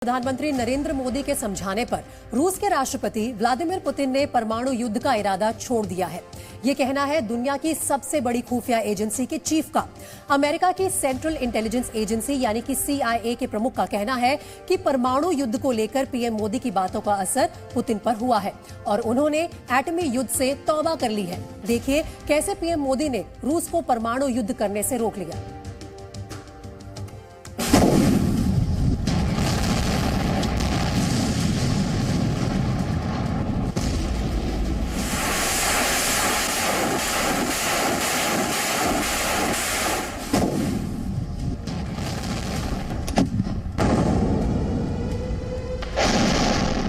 प्रधानमंत्री नरेंद्र मोदी के समझाने पर रूस के राष्ट्रपति व्लादिमीर पुतिन ने परमाणु युद्ध का इरादा छोड़ दिया है। ये कहना है दुनिया की सबसे बड़ी खुफिया एजेंसी के चीफ का। अमेरिका की सेंट्रल इंटेलिजेंस एजेंसी यानी कि CIA के प्रमुख का कहना है कि परमाणु युद्ध को लेकर पीएम मोदी की बातों का असर पुतिन पर हुआ है और उन्होंने एटमी युद्ध से तौबा कर ली है। देखिए कैसे पीएम मोदी ने रूस को परमाणु युद्ध करने से रोक लिया।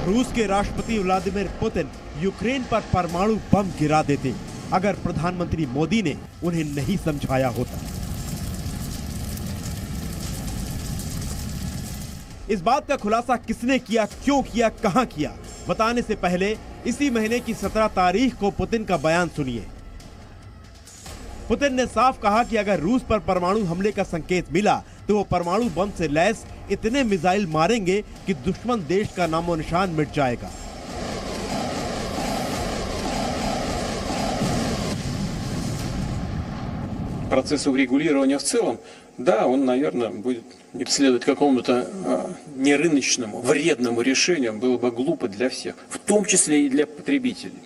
रूस के राष्ट्रपति व्लादिमीर पुतिन यूक्रेन पर परमाणु बम गिरा देते अगर प्रधानमंत्री मोदी ने उन्हें नहीं समझाया होता। इस बात का खुलासा किसने किया, क्यों किया, कहां किया, बताने से पहले इसी महीने की 17 तारीख को पुतिन का बयान सुनिए। पुतिन ने साफ कहा कि अगर रूस पर परमाणु हमले का संकेत मिला तो वो परमाणु बम से लैस इतने मिसाइल मारेंगे कि दुश्मन देश का नामो निशान मिट जाएगा। Процесс урегулирования в целом, да, он, наверное, будет следовать какому-то нерыночному, вредному решению, было бы глупо для всех, в том числе и для потребителей.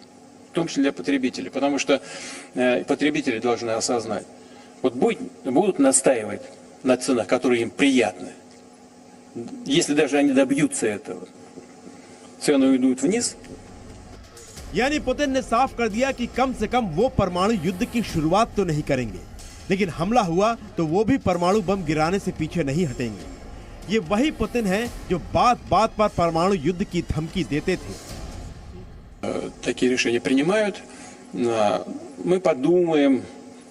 В том числе для потребителей, потому что потребители должны осознать, вот будут настаивать на ценах, которые им приятны. Если даже они добьются этого, цены уйдут вниз. यानी पुतिन ने साफ कर दिया कि कम से कम वो परमाणु युद्ध की शुरुआत तो नहीं करेंगे, लेकिन हमला हुआ तो वो भी परमाणु बम गिराने से पीछे नहीं हटेंगे। ये वही पुतिन है जो बात बात पर परमाणु युद्ध की धमकी देते थे। Такие решения принимают. Мы подумаем,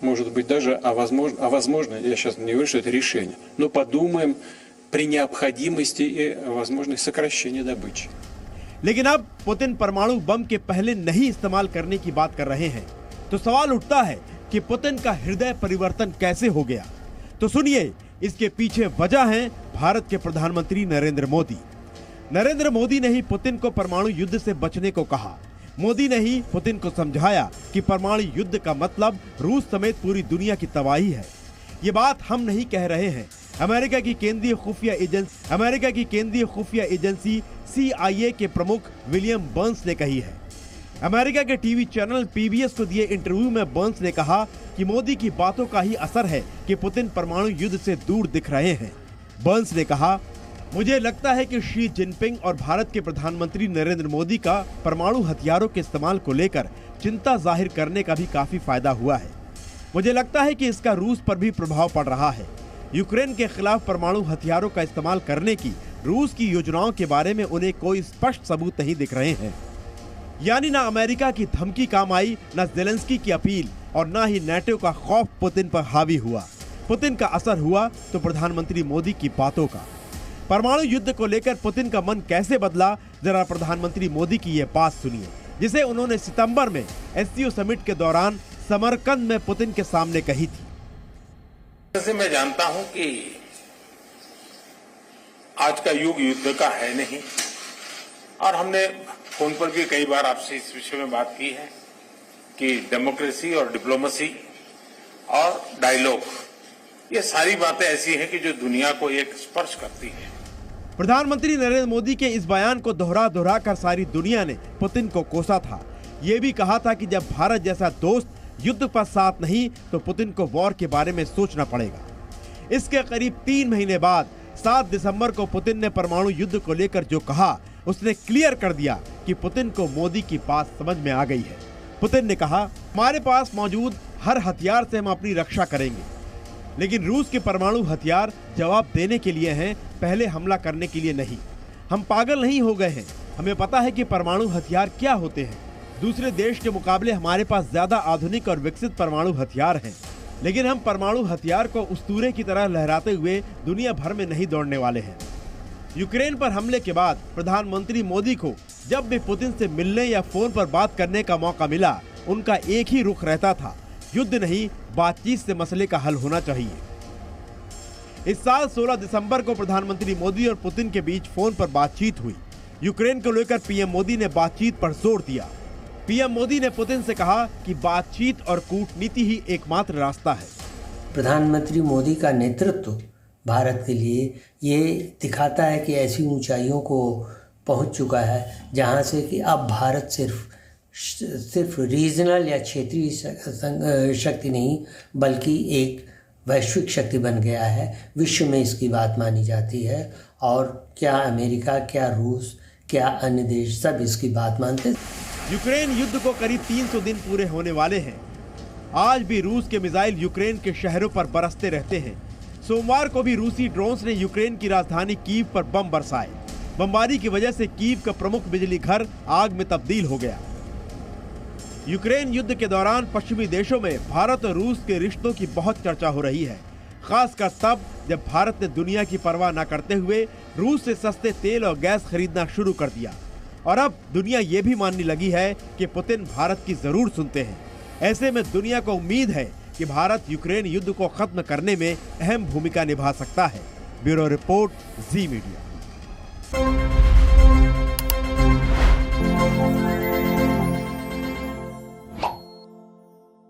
может быть, даже о возможно, я сейчас не говорю, что это решение, но подумаем при необходимости и возможности сокращения добычи. लेकिन अब पुतिन परमाणु बम के पहले नहीं इस्तेमाल करने की बात कर रहे हैं, तो सवाल उठता है कि पुतिन का हृदय परिवर्तन कैसे हो गया। तो सुनिए, इसके पीछे वजह है भारत के प्रधानमंत्री नरेंद्र मोदी। नरेंद्र मोदी ने ही पुतिन को परमाणु युद्ध से बचने को कहा। मोदी ने ही पुतिन को समझाया कि परमाणु युद्ध का मतलब रूस समेत पूरी दुनिया की तबाही है। ये बात हम नहीं कह रहे हैं, अमेरिका की केंद्रीय खुफिया एजेंसी CIA के प्रमुख विलियम बर्न्स ने कही है। अमेरिका के टीवी चैनल PBS को दिए इंटरव्यू में बर्न्स ने कहा कि मोदी की बातों का ही असर है कि पुतिन परमाणु युद्ध से दूर दिख रहे हैं। बर्न्स ने कहा, मुझे लगता है कि शी जिनपिंग और भारत के प्रधानमंत्री नरेंद्र मोदी का परमाणु हथियारों के इस्तेमाल को लेकर चिंता जाहिर करने का भी काफी फायदा हुआ है। मुझे लगता है कि इसका रूस पर भी प्रभाव पड़ रहा है। यूक्रेन के खिलाफ परमाणु हथियारों का इस्तेमाल करने की रूस की योजनाओं के बारे में उन्हें कोई स्पष्ट सबूत नहीं दिख रहे हैं। यानी ना अमेरिका की धमकी काम आई, ना ज़ेलेंस्की की अपील और ना ही नेटो का खौफ पुतिन पर हावी हुआ। पुतिन का असर हुआ तो प्रधानमंत्री मोदी की बातों का। परमाणु युद्ध को लेकर पुतिन का मन कैसे बदला, जरा प्रधानमंत्री मोदी की ये बात सुनिए, जिसे उन्होंने सितंबर में SCO समिट के दौरान समरकंद में पुतिन के सामने कही थी। जैसे मैं जानता हूं कि आज का युग युद्ध का है नहीं, और हमने फोन पर भी कई बार आपसे इस विषय में बात की है कि डेमोक्रेसी और डिप्लोमेसी और डायलॉग, ये सारी बातें ऐसी हैं कि जो दुनिया को एक स्पर्श करती है। प्रधानमंत्री नरेंद्र मोदी के इस बयान को दोहरा कर सारी दुनिया ने पुतिन को कोसा था। ये भी कहा था कि जब भारत जैसा दोस्त युद्ध पर साथ नहीं तो पुतिन को वॉर के बारे में सोचना पड़ेगा। इसके करीब 3 महीने बाद 7 दिसंबर को पुतिन ने परमाणु युद्ध को लेकर जो कहा, उसने क्लियर कर दिया कि पुतिन को मोदी की बात समझ में आ गई है। पुतिन ने कहा, हमारे पास मौजूद हर हथियार से हम अपनी रक्षा करेंगे, लेकिन रूस के परमाणु हथियार जवाब देने के लिए हैं, पहले हमला करने के लिए नहीं। हम पागल नहीं हो गए हैं, हमें पता है कि परमाणु हथियार क्या होते हैं। दूसरे देश के मुकाबले हमारे पास ज्यादा आधुनिक और विकसित परमाणु हथियार हैं, लेकिन हम परमाणु हथियार को उस्तूरे की तरह लहराते हुए दुनिया भर में नहीं दौड़ने वाले हैं। यूक्रेन पर हमले के बाद प्रधानमंत्री मोदी को जब भी पुतिन से मिलने या फोन पर बात करने का मौका मिला, उनका एक ही रुख रहता था, युद्ध नहीं, बातचीत से मसले का हल होना चाहिए। इस साल 16 दिसंबर को प्रधानमंत्री मोदी और पुतिन के बीच फोन पर बातचीत हुई। यूक्रेन को लेकर पीएम मोदी ने बातचीत पर जोर दिया। पीएम मोदी ने पुतिन से कहा कि बातचीत और कूटनीति ही एकमात्र रास्ता है। प्रधानमंत्री मोदी का नेतृत्व भारत के लिए ये दिखाता है कि ऐसी ऊंचाइयों को पहुंच चुका है जहां से कि अब भारत सिर्फ रीजनल या क्षेत्रीय शक्ति नहीं बल्कि एक वैश्विक शक्ति बन गया है। विश्व में इसकी बात मानी जाती है और क्या अमेरिका, क्या रूस, क्या अन्य देश सब इसकी बात मानते। यूक्रेन युद्ध को करीब 300 दिन पूरे होने वाले हैं। आज भी रूस के मिसाइल यूक्रेन के शहरों पर बरसते रहते हैं। सोमवार को भी रूसी ड्रोन्स ने यूक्रेन की राजधानी कीव पर बम बरसाए। बमबारी की वजह से कीव का प्रमुख बिजली घर आग में तब्दील हो गया। यूक्रेन युद्ध के दौरान पश्चिमी देशों में भारत और रूस के रिश्तों की बहुत चर्चा हो रही है, खासकर तब जब भारत ने दुनिया की परवाह न करते हुए रूस से सस्ते तेल और गैस खरीदना शुरू कर दिया। और अब दुनिया ये भी मानने लगी है कि पुतिन भारत की जरूर सुनते हैं। ऐसे में दुनिया को उम्मीद है कि भारत यूक्रेन युद्ध को खत्म करने में अहम भूमिका निभा सकता है। ब्यूरो रिपोर्ट, जी मीडिया।